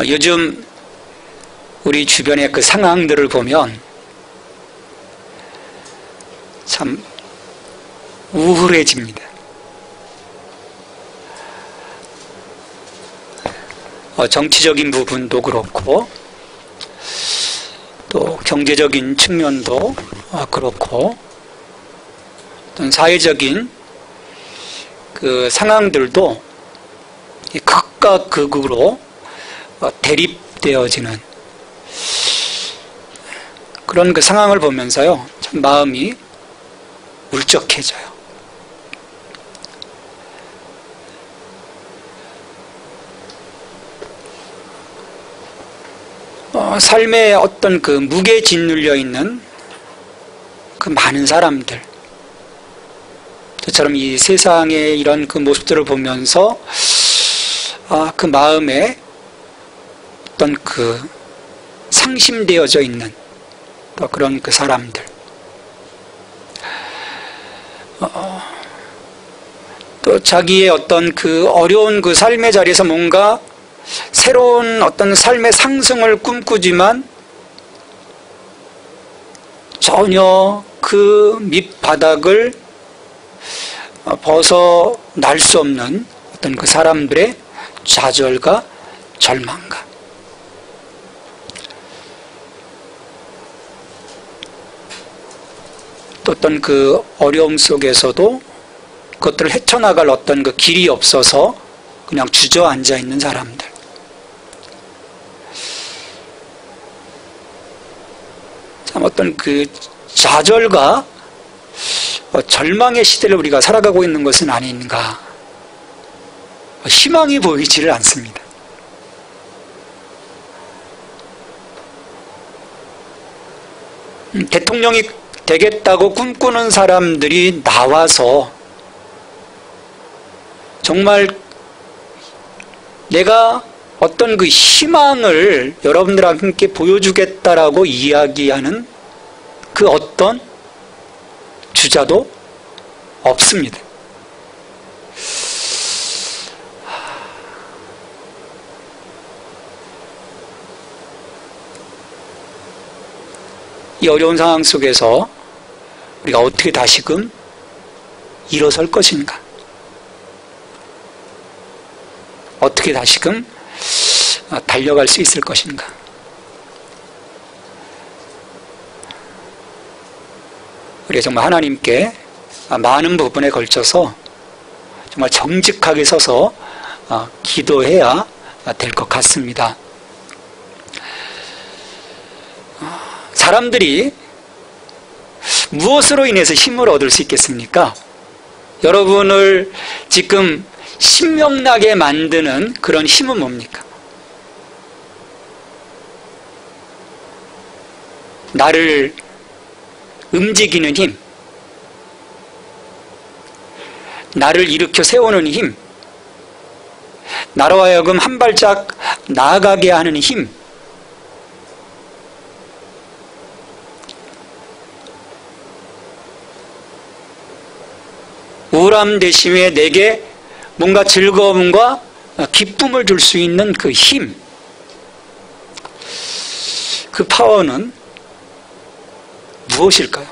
요즘 우리 주변의 그 상황들을 보면 참 우울해집니다. 정치적인 부분도 그렇고 또 경제적인 측면도 그렇고 어떤 사회적인 그 상황들도 극과 극으로 대립되어지는 그런 그 상황을 보면서요, 참 마음이 울적해져요. 삶에 어떤 그 무게 짓눌려 있는 그 많은 사람들, 저처럼 이 세상의 이런 그 모습들을 보면서 그 마음에 어떤 그 상심되어져 있는 또 그런 그 사람들, 또 자기의 어떤 그 어려운 그 삶의 자리에서 뭔가 새로운 어떤 삶의 상승을 꿈꾸지만 전혀 그 밑바닥을 벗어날 수 없는 어떤 그 사람들의 좌절과 절망감. 또 어떤 그 어려움 속에서도 그것들을 헤쳐나갈 어떤 그 길이 없어서 그냥 주저앉아 있는 사람들. 참 어떤 그 좌절과 절망의 시대를 우리가 살아가고 있는 것은 아닌가. 희망이 보이지를 않습니다. 대통령이 되겠다고 꿈꾸는 사람들이 나와서 정말 내가 어떤 그 희망을 여러분들과 함께 보여주겠다라고 이야기하는 그 어떤 주자도 없습니다. 이 어려운 상황 속에서 우리가 어떻게 다시금 일어설 것인가? 어떻게 다시금 달려갈 수 있을 것인가? 우리가 정말 하나님께 많은 부분에 걸쳐서 정말 정직하게 서서 기도해야 될 것 같습니다. 사람들이 무엇으로 인해서 힘을 얻을 수 있겠습니까? 여러분을 지금 신명나게 만드는 그런 힘은 뭡니까? 나를 움직이는 힘, 나를 일으켜 세우는 힘, 나로 하여금 한 발짝 나아가게 하는 힘, 우울함 대신에 내게 뭔가 즐거움과 기쁨을 줄 수 있는 그 힘, 그 파워는 무엇일까요?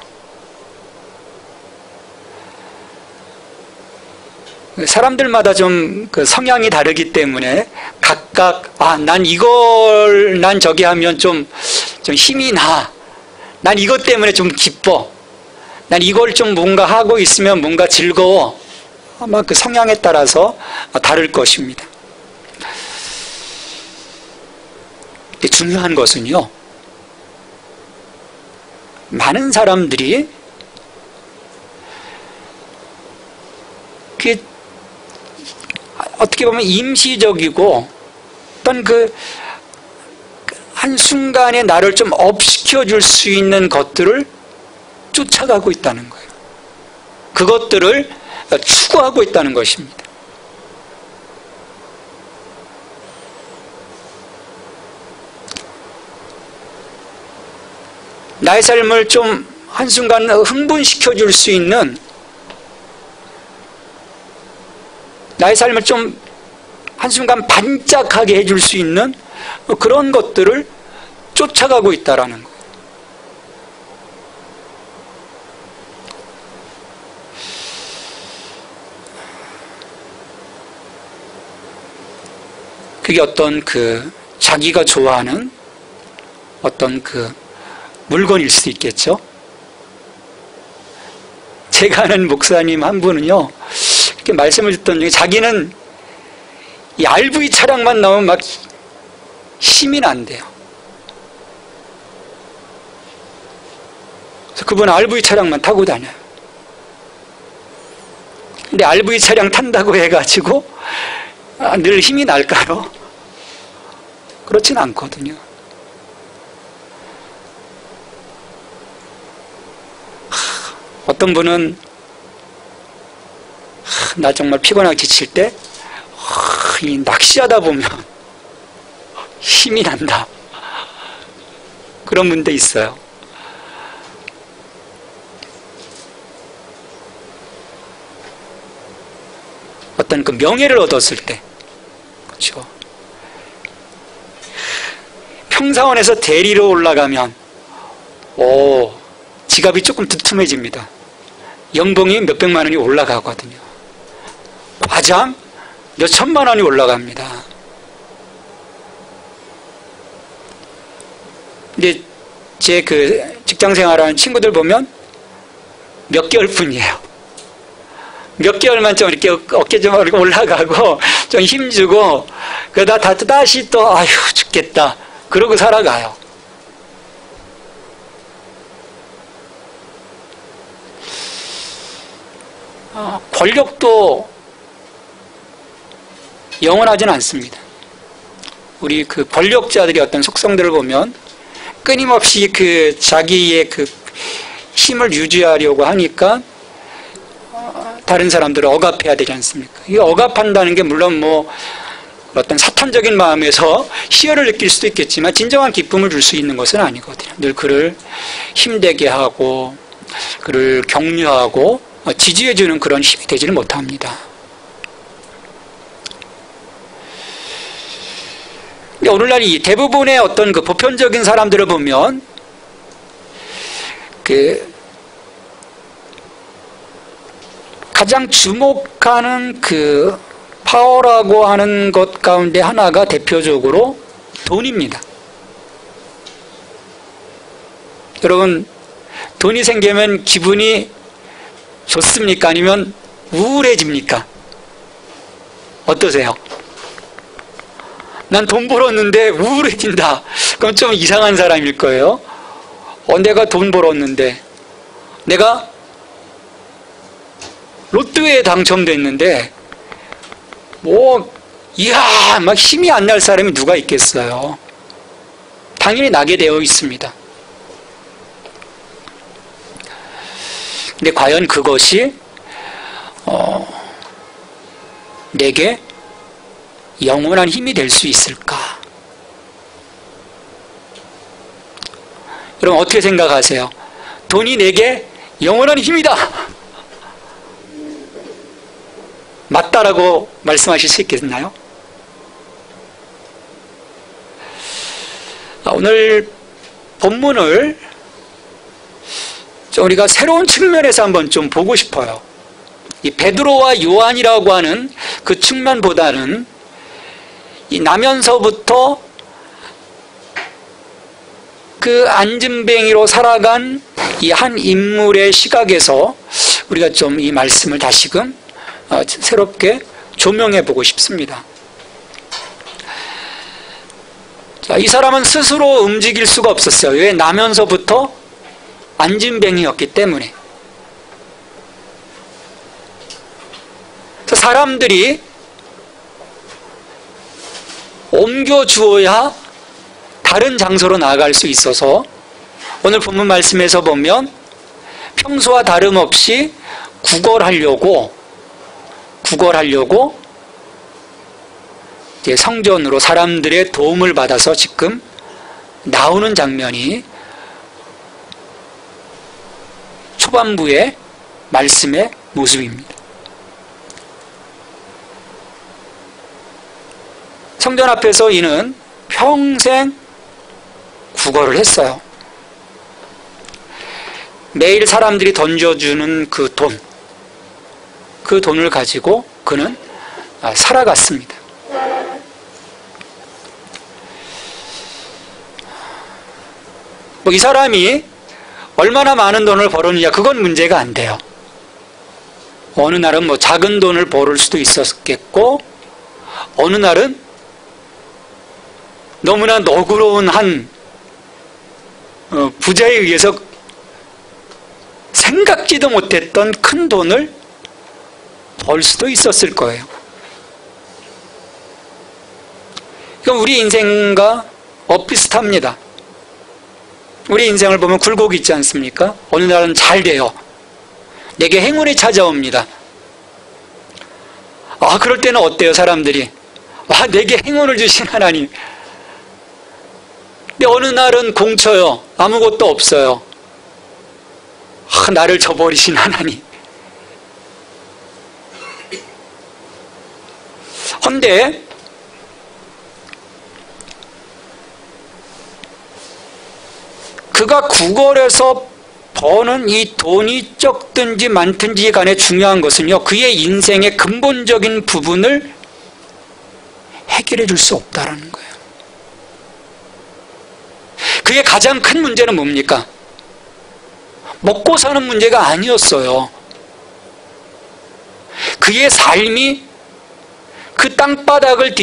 사람들마다 좀 그 성향이 다르기 때문에 각각 난 저기 하면 좀 힘이 나. 난 이것 때문에 좀 기뻐. 난 이걸 좀 뭔가 하고 있으면 뭔가 즐거워. 아마 그 성향에 따라서 다를 것입니다. 중요한 것은요, 많은 사람들이 어떻게 보면 임시적이고 어떤 그 한순간에 나를 좀 업시켜 줄 수 있는 것들을 쫓아가고 있다는 거예요. 그것들을 추구하고 있다는 것입니다. 나의 삶을 좀 한순간 흥분시켜 줄 수 있는, 나의 삶을 좀 한순간 반짝하게 해줄 수 있는 그런 것들을 쫓아가고 있다라는 거예요. 그게 어떤 자기가 좋아하는 어떤 물건일 수도 있겠죠. 제가 아는 목사님 한 분은요, 이렇게 말씀을 듣던 중에 자기는 이 RV 차량만 나오면 막 힘이 난대요. 그래서 그분은 RV 차량만 타고 다녀요. 근데 RV 차량 탄다고 해가지고 늘 힘이 날까요? 그렇진 않거든요. 어떤 분은 나 정말 피곤하고 지칠 때 이 낚시하다 보면 힘이 난다. 그런 분도 있어요. 어떤 명예를 얻었을 때, 그렇죠. 평사원에서 대리로 올라가면 지갑이 조금 두툼해집니다. 연봉이 몇백만 원이 올라가거든요. 과장 몇천만 원이 올라갑니다. 근데 제 직장 생활하는 친구들 보면 몇 개월 뿐이에요. 몇 개월만 좀 이렇게 어깨 좀 올라가고 좀 힘주고 그러다 다시 또 아휴 죽겠다 그러고 살아가요. 권력도 영원하진 않습니다. 우리 권력자들의 어떤 속성들을 보면 끊임없이 자기의 힘을 유지하려고 하니까 다른 사람들을 억압해야 되지 않습니까? 이 억압한다는 게 물론 어떤 사탄적인 마음에서 희열을 느낄 수도 있겠지만 진정한 기쁨을 줄 수 있는 것은 아니거든요. 늘 그를 힘되게 하고 그를 격려하고 지지해주는 그런 힘이 되지를 못합니다. 근데 오늘날 이 대부분의 어떤 보편적인 사람들을 보면 가장 주목하는 파워라고 하는 것 가운데 하나가 대표적으로 돈입니다. 여러분, 돈이 생기면 기분이 좋습니까? 아니면 우울해집니까? 어떠세요? 난 돈 벌었는데 우울해진다. 그럼 좀 이상한 사람일 거예요. 내가 돈 벌었는데, 내가 로또에 당첨됐는데, 이야, 막 힘이 안 날 사람이 누가 있겠어요? 당연히 나게 되어 있습니다. 근데 과연 그것이, 내게 영원한 힘이 될 수 있을까? 여러분 어떻게 생각하세요? 돈이 내게 영원한 힘이다! 맞다라고 말씀하실 수 있겠나요? 오늘 본문을 좀 우리가 새로운 측면에서 한번 좀 보고 싶어요. 이 베드로와 요한이라고 하는 그 측면보다는 이 나면서부터 그 앉은뱅이로 살아간 이 한 인물의 시각에서 우리가 좀 이 말씀을 다시금 새롭게 조명해 보고 싶습니다. 자, 이 사람은 스스로 움직일 수가 없었어요. 왜? 나면서부터 앉은뱅이였기 때문에. 사람들이 옮겨 주어야 다른 장소로 나아갈 수 있어서 오늘 본문 말씀에서 보면 평소와 다름없이 구걸하려고 이제 성전으로 사람들의 도움을 받아서 지금 나오는 장면이 초반부의 말씀의 모습입니다. 성전 앞에서 이는 평생 구걸을 했어요. 매일 사람들이 던져주는 그 돈을 가지고 그는 살아갔습니다. 이 사람이 얼마나 많은 돈을 벌었느냐, 그건 문제가 안 돼요. 어느 날은 작은 돈을 벌을 수도 있었겠고, 어느 날은 너무나 너그러운 한 부자에 의해서 생각지도 못했던 큰 돈을 벌 수도 있었을 거예요. 그럼 우리 인생과 비슷합니다. 우리 인생을 보면 굴곡이 있지 않습니까? 어느 날은 잘 돼요. 내게 행운이 찾아옵니다. 그럴 때는 어때요, 사람들이? 내게 행운을 주신 하나님. 근데 어느 날은 공쳐요. 아무것도 없어요. 나를 저버리신 하나님. 헌데 그가 구걸해서 버는 이 돈이 적든지 많든지 간에 중요한 것은요, 그의 인생의 근본적인 부분을 해결해 줄 수 없다라는 거예요. 그의 가장 큰 문제는 뭡니까? 먹고 사는 문제가 아니었어요. 그의 삶이 그 땅바닥을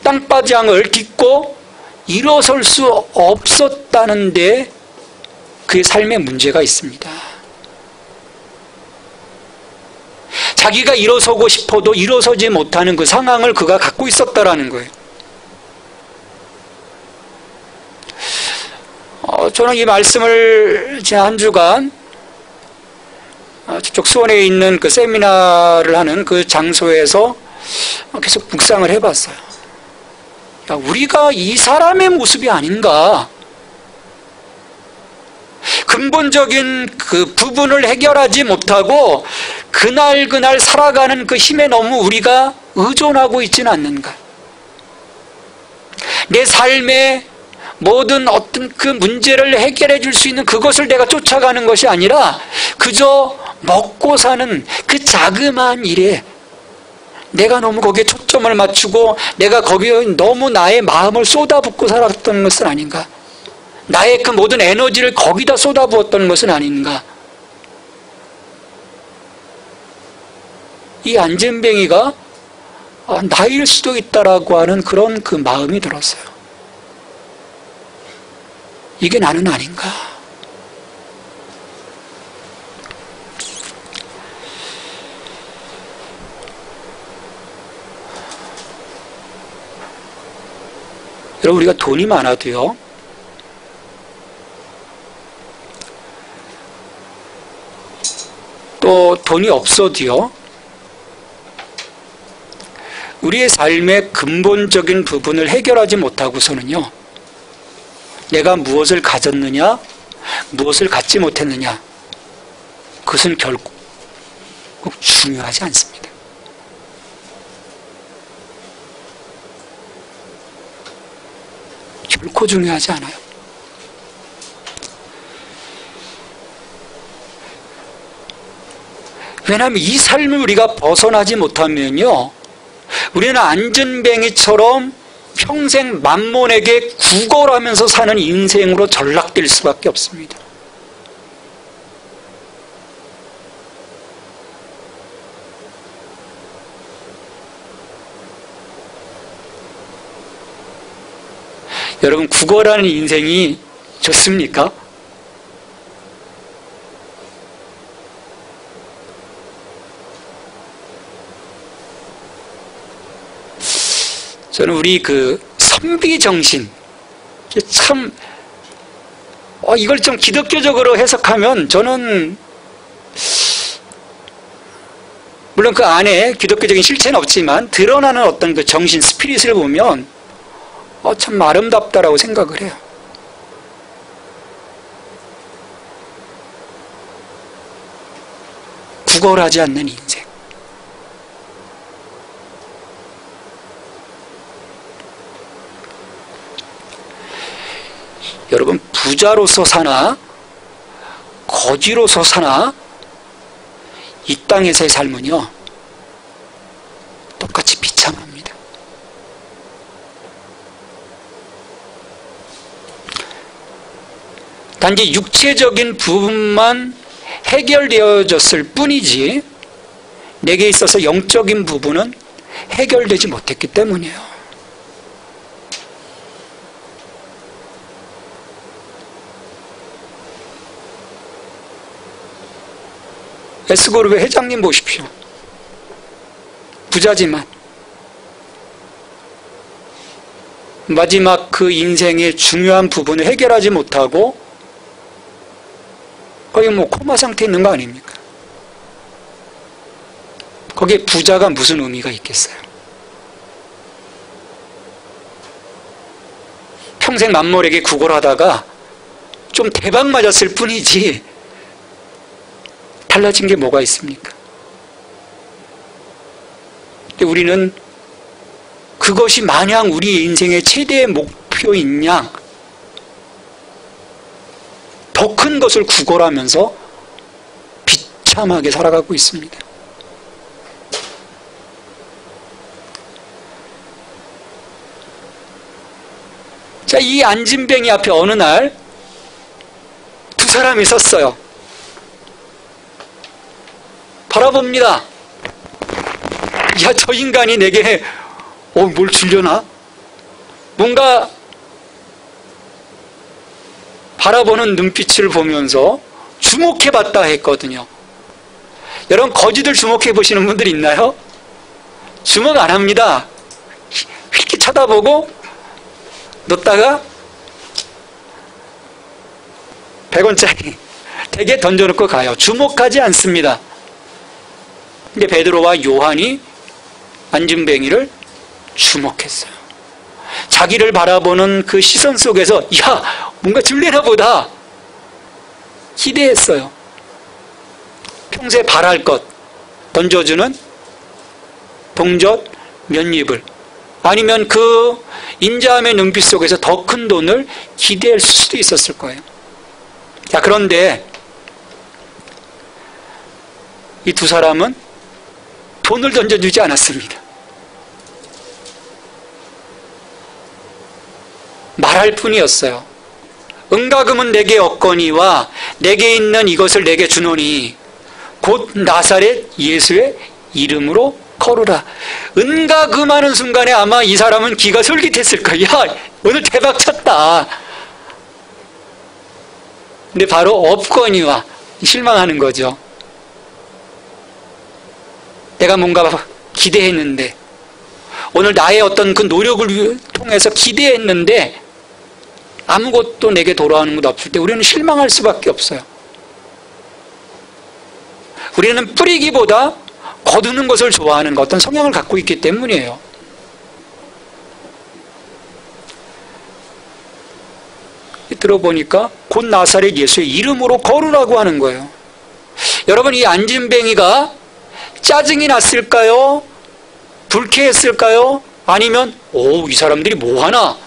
땅바닥을 딛고 일어설 수 없었다는데 그의 삶에 문제가 있습니다. 자기가 일어서고 싶어도 일어서지 못하는 그 상황을 그가 갖고 있었다라는 거예요. 저는 이 말씀을 지난 한 주간 저쪽 수원에 있는 그 세미나를 하는 그 장소에서 계속 묵상을 해봤어요. 우리가 이 사람의 모습이 아닌가. 근본적인 그 부분을 해결하지 못하고 그날 살아가는 그 힘에 너무 우리가 의존하고 있지는 않는가. 내 삶의 모든 어떤 그 문제를 해결해 줄 수 있는 그것을 내가 쫓아가는 것이 아니라 그저 먹고 사는 그 자그마한 일에 내가 너무 거기에 초점을 맞추고 내가 거기에 너무 나의 마음을 쏟아붓고 살았던 것은 아닌가. 나의 그 모든 에너지를 거기다 쏟아부었던 것은 아닌가. 이 안전뱅이가 나일 수도 있다라고 하는 그런 그 마음이 들었어요. 이게 나는 아닌가. 여러분, 우리가 돈이 많아도요, 또 돈이 없어도요, 우리의 삶의 근본적인 부분을 해결하지 못하고서는요, 내가 무엇을 가졌느냐, 무엇을 갖지 못했느냐, 그것은 결국 중요하지 않습니다. 결코 중요하지 않아요. 왜냐하면 이 삶을 우리가 벗어나지 못하면요, 우리는 안전뱅이처럼 평생 만몬에게 구걸하면서 사는 인생으로 전락될 수밖에 없습니다. 여러분, 구걸하는 인생이 좋습니까? 저는 우리 그 선비정신, 참, 이걸 좀 기독교적으로 해석하면 저는, 물론 그 안에 기독교적인 실체는 없지만 드러나는 어떤 그 정신, 스피릿을 보면 참 아름답다라고 생각을 해요. 구걸하지 않는 인생. 여러분, 부자로서 사나 거지로서 사나 이 땅에서의 삶은요 똑같이 비참합니다. 단지 육체적인 부분만 해결되어졌을 뿐이지 내게 있어서 영적인 부분은 해결되지 못했기 때문이에요. S그룹의 회장님 보십시오. 부자지만 마지막 그 인생의 중요한 부분을 해결하지 못하고 거의 코마 상태에 있는 거 아닙니까? 거기에 부자가 무슨 의미가 있겠어요? 평생 만몰에게 구걸하다가 좀 대박 맞았을 뿐이지 달라진 게 뭐가 있습니까? 근데 우리는 그것이 마냥 우리 인생의 최대의 목표인 양 더 큰 것을 구걸하면서 비참하게 살아가고 있습니다. 자, 이 안진뱅이 앞에 어느 날 두 사람이 섰어요. 바라봅니다. 야, 저 인간이 내게 뭘 주려나? 뭔가 바라보는 눈빛을 보면서 주목해봤다 했거든요. 여러분, 거지들 주목해보시는 분들 있나요? 주목 안 합니다. 이렇게 쳐다보고 놓다가 100원짜리 대게 던져놓고 가요. 주목하지 않습니다. 근데 베드로와 요한이 안진뱅이를 주목했어요. 자기를 바라보는 그 시선 속에서 야, 뭔가 줄래나 보다 기대했어요. 평소에 바랄 것 던져주는 동젓 몇 입을, 아니면 그 인자함의 눈빛 속에서 더 큰 돈을 기대할 수도 있었을 거예요. 자, 그런데 이 두 사람은 돈을 던져주지 않았습니다. 말할 뿐이었어요. 은과 금은 내게 없거니와 내게 있는 이것을 내게 주노니 곧 나사렛 예수의 이름으로 걸으라. 은과 금하는 순간에 아마 이 사람은 기가 솔깃했을 거야. 야, 오늘 대박 쳤다. 근데 바로 없거니와 실망하는 거죠. 내가 뭔가 기대했는데, 오늘 나의 어떤 그 노력을 통해서 기대했는데 아무것도 내게 돌아오는 것 없을 때 우리는 실망할 수밖에 없어요. 우리는 뿌리기보다 거두는 것을 좋아하는 어떤 성향을 갖고 있기 때문이에요. 들어보니까 곧 나사렛 예수의 이름으로 걸으라고 하는 거예요. 여러분, 이 안진뱅이가 짜증이 났을까요? 불쾌했을까요? 아니면 이 사람들이 뭐하나?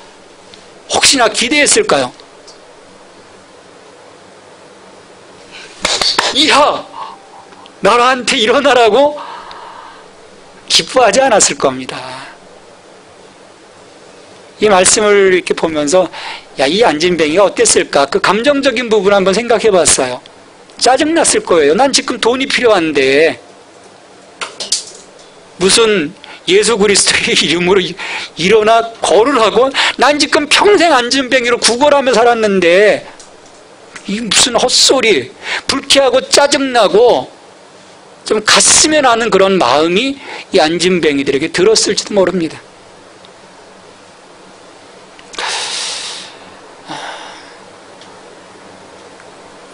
혹시나 기대했을까요? 이하! 나한테 일어나라고 기뻐하지 않았을 겁니다. 이 말씀을 이렇게 보면서 이 안진뱅이가 어땠을까? 그 감정적인 부분 한번 생각해 봤어요. 짜증났을 거예요. 난 지금 돈이 필요한데 무슨 예수 그리스도의 이름으로 일어나 걸으라고? 난 지금 평생 안진뱅이로 구걸하며 살았는데 이 무슨 헛소리. 불쾌하고 짜증나고 좀 갔으면 하는 그런 마음이 이 안진뱅이들에게 들었을지도 모릅니다.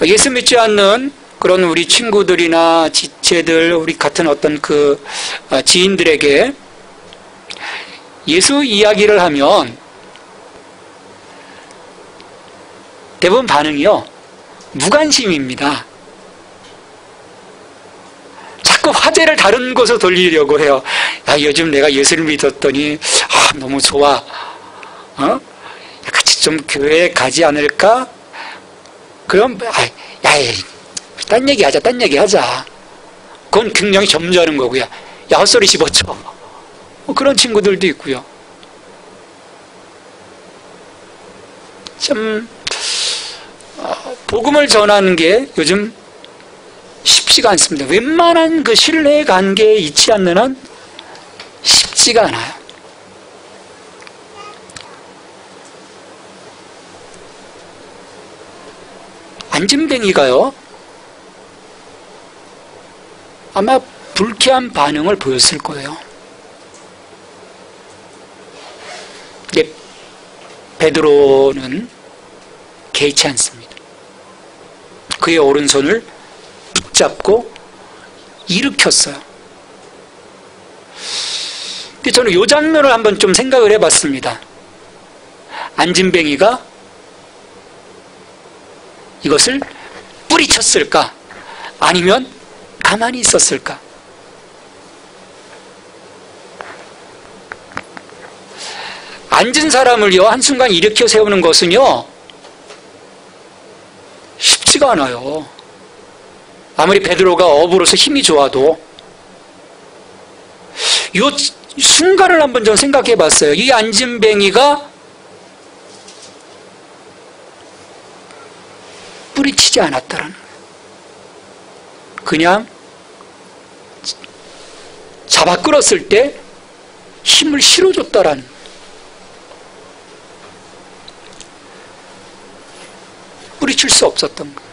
예수 믿지 않는 그런 우리 친구들이나 지체들, 우리 같은 어떤 그 지인들에게 예수 이야기를 하면 대부분 반응이요, 무관심입니다. 자꾸 화제를 다른 곳으로 돌리려고 해요. 요즘 내가 예수를 믿었더니 너무 좋아. 같이 좀 교회에 가지 않을까? 그럼 딴 얘기하자. 그건 굉장히 점잖은 거고요. 야, 헛소리 집어쳐. 그런 친구들도 있고요. 참 복음을 전하는 게 요즘 쉽지가 않습니다. 웬만한 그 신뢰 관계에 있지 않는 한 쉽지가 않아요. 안진뱅이가요, 아마 불쾌한 반응을 보였을 거예요. 근데 베드로는 개의치 않습니다. 그의 오른손을 붙잡고 일으켰어요. 근데 저는 이 장면을 한번 좀 생각을 해봤습니다. 안진뱅이가 이것을 뿌리쳤을까? 아니면 가만히 있었을까? 앉은 사람을요, 한순간 일으켜 세우는 것은요, 쉽지가 않아요. 아무리 베드로가 어부로서 힘이 좋아도. 이 순간을 한번 좀 생각해 봤어요. 이 안진뱅이가 뿌리치지 않았다라는 거예요. 그냥 잡아 끌었을 때 힘을 실어줬다라는 거예요. 뿌리칠 수 없었던 거예요.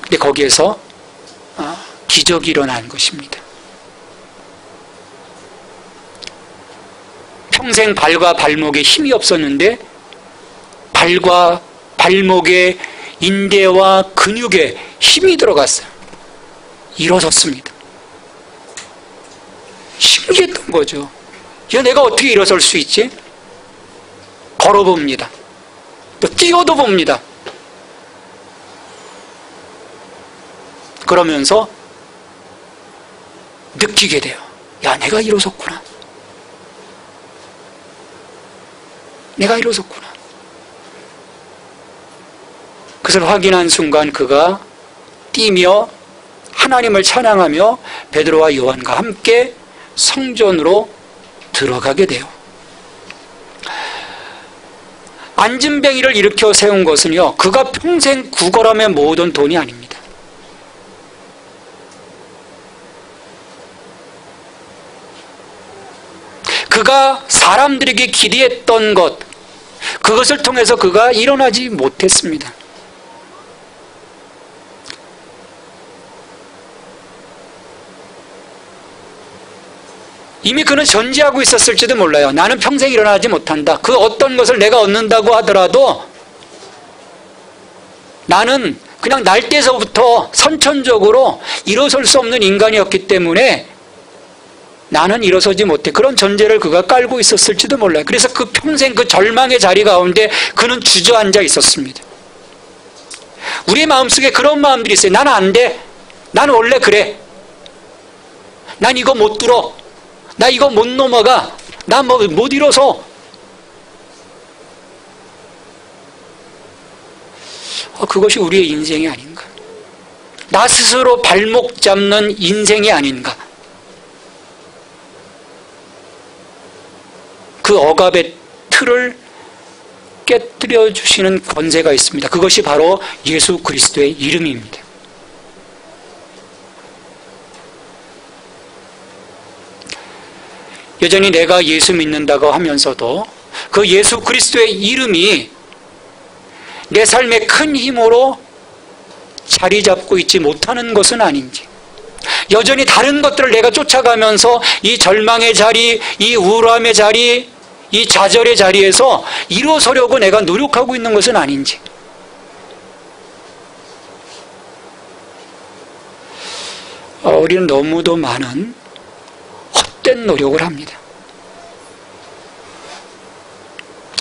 근데 거기에서 기적이 일어난 것입니다. 평생 발과 발목에 힘이 없었는데 발과 발목에 인대와 근육에 힘이 들어갔어요. 일어섰습니다. 신기했던 거죠. 야, 내가 어떻게 일어설 수 있지? 걸어봅니다. 또 뛰어도 봅니다. 그러면서 느끼게 돼요. 야, 내가 일어섰구나. 내가 일어섰구나. 그것을 확인한 순간 그가 뛰며 하나님을 찬양하며 베드로와 요한과 함께 성전으로 들어가게 돼요. 안진뱅이를 일으켜 세운 것은요, 그가 평생 구걸하며 모으던 돈이 아닙니다. 그가 사람들에게 기대했던 것, 그것을 통해서 그가 일어나지 못했습니다. 이미 그는 전제하고 있었을지도 몰라요. 나는 평생 일어나지 못한다. 그 어떤 것을 내가 얻는다고 하더라도 나는 그냥 날 때서부터 선천적으로 일어설 수 없는 인간이었기 때문에 나는 일어서지 못해. 그런 전제를 그가 깔고 있었을지도 몰라요. 그래서 그 평생 그 절망의 자리 가운데 그는 주저앉아 있었습니다. 우리의 마음속에 그런 마음들이 있어요. 나는 안 돼. 나는 원래 그래. 난 이거 못 들어. 나 이거 못 넘어가. 나 못 일어서. 그것이 우리의 인생이 아닌가. 나 스스로 발목 잡는 인생이 아닌가. 그 억압의 틀을 깨뜨려 주시는 권세가 있습니다. 그것이 바로 예수 그리스도의 이름입니다. 여전히 내가 예수 믿는다고 하면서도 그 예수 그리스도의 이름이 내 삶의 큰 힘으로 자리 잡고 있지 못하는 것은 아닌지, 여전히 다른 것들을 내가 쫓아가면서 이 절망의 자리, 이 우울함의 자리, 이 좌절의 자리에서 일어서려고 내가 노력하고 있는 것은 아닌지, 우리는 너무도 많은 헛된 노력을 합니다.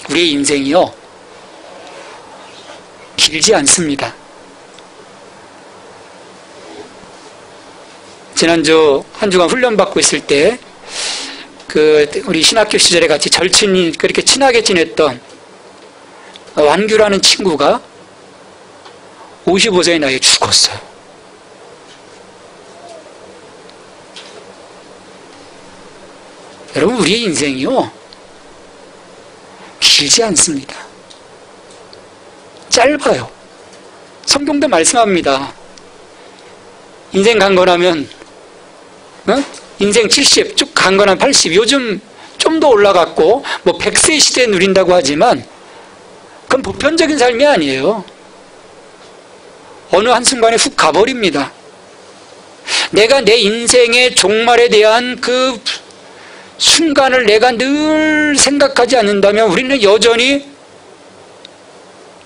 우리의 인생이요, 길지 않습니다. 지난주 한 주간 훈련받고 있을 때, 우리 신학교 시절에 같이 절친이 그렇게 친하게 지냈던 완규라는 친구가 55세의 나이에 죽었어요. 여러분, 우리의 인생이요, 길지 않습니다. 짧아요. 성경도 말씀합니다. 인생 강건하면, 인생 70, 쭉 강건한 80, 요즘 좀 더 올라갔고, 100세 시대에 누린다고 하지만, 그건 보편적인 삶이 아니에요. 어느 한순간에 훅 가버립니다. 내가 내 인생의 종말에 대한 그 순간을 내가 늘 생각하지 않는다면 우리는 여전히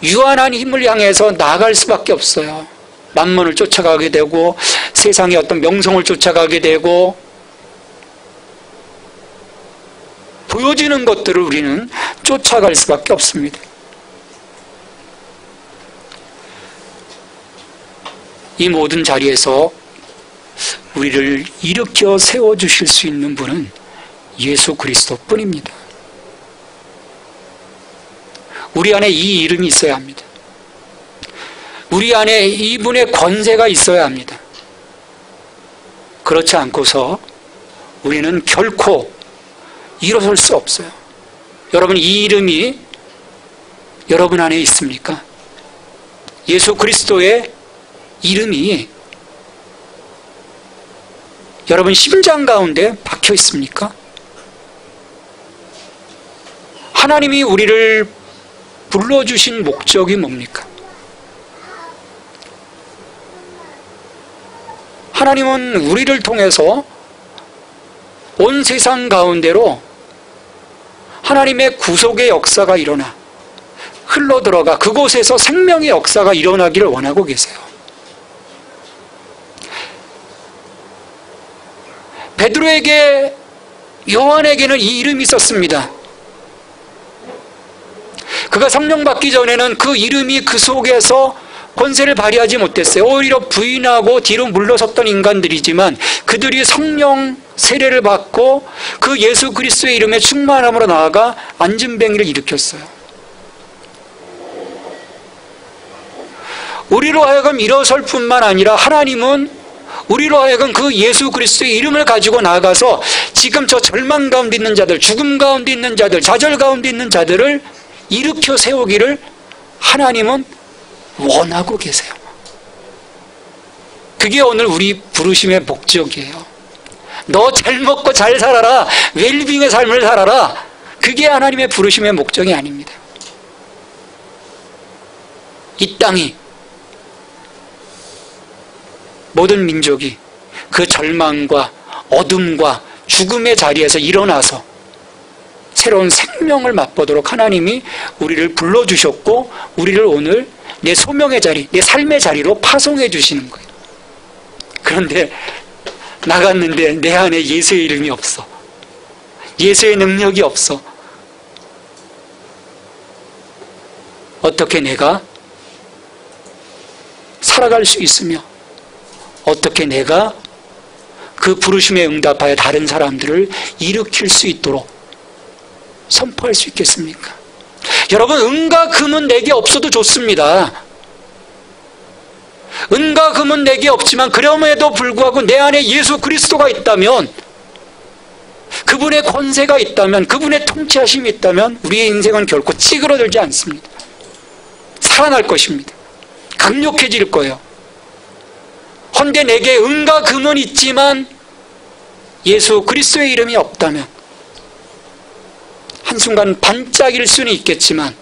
유한한 힘을 향해서 나아갈 수밖에 없어요. 만mon을 쫓아가게 되고 세상의 어떤 명성을 쫓아가게 되고 보여지는 것들을 우리는 쫓아갈 수밖에 없습니다. 이 모든 자리에서 우리를 일으켜 세워주실 수 있는 분은 예수 그리스도뿐입니다. 우리 안에 이 이름이 있어야 합니다. 우리 안에 이분의 권세가 있어야 합니다. 그렇지 않고서 우리는 결코 일어설 수 없어요. 여러분, 이 이름이 여러분 안에 있습니까? 예수 그리스도의 이름이 여러분 심장 가운데 박혀 있습니까? 하나님이 우리를 불러주신 목적이 뭡니까? 하나님은 우리를 통해서 온 세상 가운데로 하나님의 구속의 역사가 일어나 흘러들어가 그곳에서 생명의 역사가 일어나기를 원하고 계세요. 베드로에게, 요한에게는 이 이름이 있었습니다. 그가 성령 받기 전에는 그 이름이 그 속에서 권세를 발휘하지 못했어요. 오히려 부인하고 뒤로 물러섰던 인간들이지만 그들이 성령 세례를 받고 그 예수 그리스도의 이름에 충만함으로 나아가 안진뱅이를 일으켰어요. 우리로 하여금 일어설 뿐만 아니라 하나님은 우리로 하여금 그 예수 그리스도의 이름을 가지고 나아가서 지금 저 절망 가운데 있는 자들, 죽음 가운데 있는 자들, 좌절 가운데 있는 자들을 일으켜 세우기를 하나님은 원하고 계세요. 그게 오늘 우리 부르심의 목적이에요. 너 잘 먹고 잘 살아라, 웰빙의 삶을 살아라. 그게 하나님의 부르심의 목적이 아닙니다. 이 땅이, 모든 민족이 그 절망과 어둠과 죽음의 자리에서 일어나서 새로운 생명을 맛보도록 하나님이 우리를 불러주셨고 우리를 오늘 내 소명의 자리, 내 삶의 자리로 파송해 주시는 거예요. 그런데 나갔는데 내 안에 예수의 이름이 없어. 예수의 능력이 없어. 어떻게 내가 살아갈 수 있으며 어떻게 내가 그 부르심에 응답하여 다른 사람들을 일으킬 수 있도록 선포할 수 있겠습니까? 여러분, 은과 금은 내게 없어도 좋습니다. 은과 금은 내게 없지만 그럼에도 불구하고 내 안에 예수 그리스도가 있다면, 그분의 권세가 있다면, 그분의 통치하심이 있다면 우리의 인생은 결코 찌그러들지 않습니다. 살아날 것입니다. 강력해질 거예요. 헌데 내게 은과 금은 있지만 예수 그리스도의 이름이 없다면 한순간 반짝일 수는 있겠지만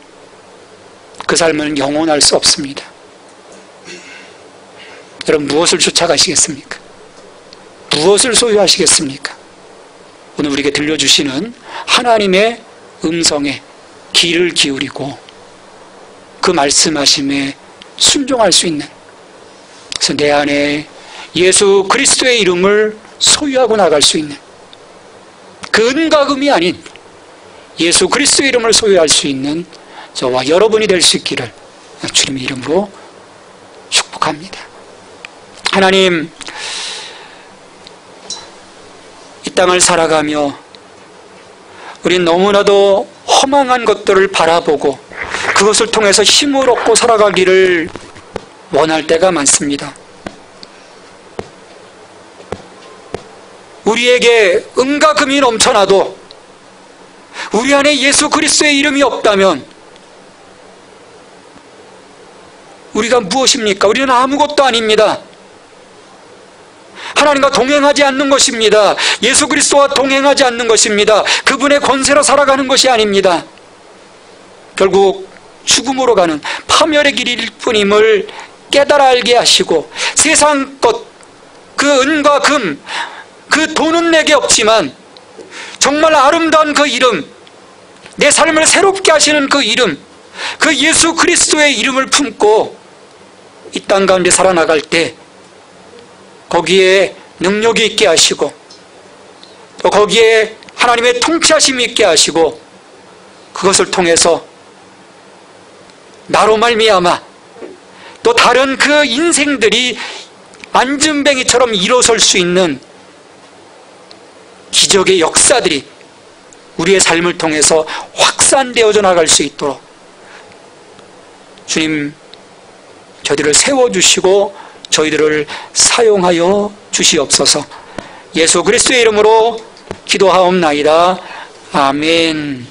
그 삶은 영원할 수 없습니다. 여러분, 무엇을 쫓아가시겠습니까? 무엇을 소유하시겠습니까? 오늘 우리에게 들려주시는 하나님의 음성에 귀를 기울이고 그 말씀하심에 순종할 수 있는, 그래서 내 안에 예수 그리스도의 이름을 소유하고 나갈 수 있는, 그 은과 금이 아닌 예수 그리스도의 이름을 소유할 수 있는 저와 여러분이 될 수 있기를 주님의 이름으로 축복합니다. 하나님, 땅을 살아가며 우린 너무나도 허망한 것들을 바라보고 그것을 통해서 힘을 얻고 살아가기를 원할 때가 많습니다. 우리에게 은과 금이 넘쳐나도 우리 안에 예수 그리스도의 이름이 없다면 우리가 무엇입니까? 우리는 아무것도 아닙니다. 하나님과 동행하지 않는 것입니다. 예수 그리스도와 동행하지 않는 것입니다. 그분의 권세로 살아가는 것이 아닙니다. 결국 죽음으로 가는 파멸의 길일 뿐임을 깨달아 알게 하시고 세상 것, 그 은과 금, 그 돈은 내게 없지만 정말 아름다운 그 이름, 내 삶을 새롭게 하시는 그 이름, 그 예수 그리스도의 이름을 품고 이 땅 가운데 살아나갈 때 거기에 능력이 있게 하시고 또 거기에 하나님의 통치하심이 있게 하시고 그것을 통해서 나로 말미암아 또 다른 그 인생들이 안전뱅이처럼 일어설 수 있는 기적의 역사들이 우리의 삶을 통해서 확산되어져 나갈 수 있도록 주님 저희들을 세워주시고 저희들을 사용하여 주시옵소서. 예수 그리스도의 이름으로 기도하옵나이다. 아멘.